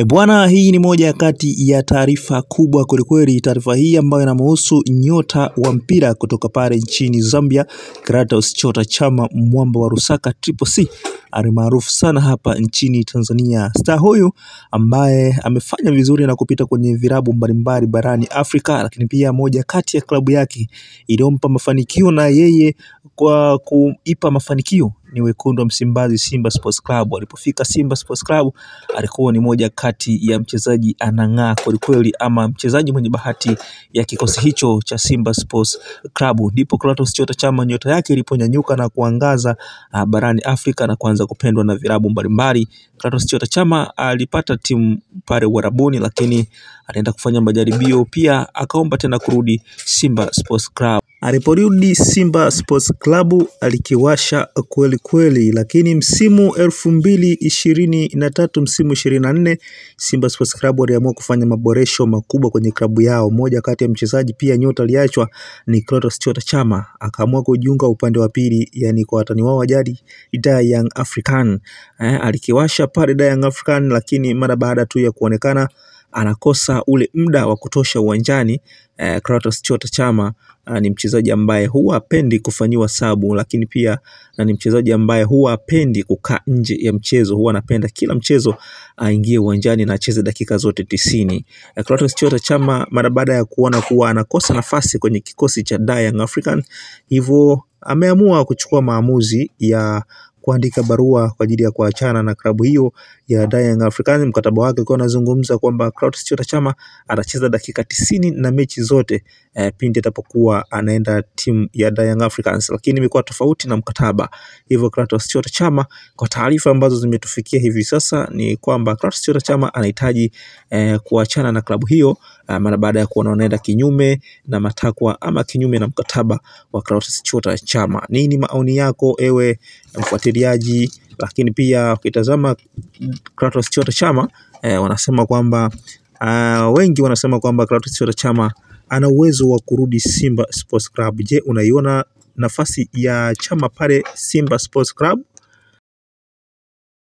Bwana, hii ni moja kati ya taarifa kubwa kwelikweli. Taarifa hii ambayo inamhusu nyota wa mpira kutoka pale nchini Zambia, Clatous Chota Chama, mwamba wa Lusaka Triple C, maarufu sana hapa nchini Tanzania. Star huyu ambaye amefanya vizuri na kupita kwenye vilabu mbalimbali barani Afrika, lakini pia moja kati ya klabu yake iliyompa mafanikio na yeye kwa kuipa mafanikio ni wekundu wa Msimbazi, Simba Sports Club. Alipofika Simba Sports Club alikuwa ni moja kati ya mchezaji anang'aa kwelikweli, ama mchezaji mwenye bahati ya kikosi hicho cha Simba Sports Club. Ndipo Clatous Chota Chama nyota yake iliponyanyuka na kuangaza barani Afrika na kuanza kupendwa na vilabu mbalimbali. Clatous Chota Chama alipata timu pale Uarabuni, lakini alienda kufanya majaribio, pia akaomba tena kurudi Simba Sports Club. Aliporudi Simba Sports Club alikiwasha kweli kweli, lakini msimu 2023 msimu 24 Simba Sports Club waliamua kufanya maboresho makubwa kwenye klabu yao. Moja kati ya mchezaji pia nyota aliachwa ni Clatous Chota Chama, akaamua kujiunga upande wa pili, yani kwa watani wao wa jadi Young African. Alikiwasha pale Young African, lakini mara baada tu ya kuonekana anakosa ule muda wa kutosha uwanjani. Clatous Chota Chama ni mchezaji ambaye huwa hapendi kufanyiwa sabu, lakini pia ni mchezaji ambaye huwa hapendi kukaa nje ya mchezo. Huwa anapenda kila mchezo aingie uwanjani na acheze dakika zote 90. Clatous Chota Chama mara baada ya kuona kuwa anakosa nafasi kwenye kikosi cha Young African, hivyo ameamua kuchukua maamuzi ya kuandika barua kwa ajili ya kuachana na klabu hiyo ya Young African. Mkataba wake kwa unazungumza kwamba Clatous Chota Chama atacheza dakika 90 na mechi zote pindi atapokuwa anaenda timu ya Young Africans, lakini imekuwa tofauti na mkataba. Hivyo Clatous Chota Chama, kwa taarifa ambazo zimetufikia hivi sasa, ni kwamba Clatous Chota Chama anahitaji kuachana na klabu hiyo mara baada ya kuona anaenda kinyume na matakwa ama kinyume na mkataba wa Clatous Chota Chama. Nini maoni yako ewe mfuatiliaji? Lakini pia ukitazama Clatous Chota Chama wanasema kwamba wengi wanasema kwamba Clatous Chota Chama ana uwezo wa kurudi Simba Sports Club. Je, unaiona nafasi ya Chama pale Simba Sports Club?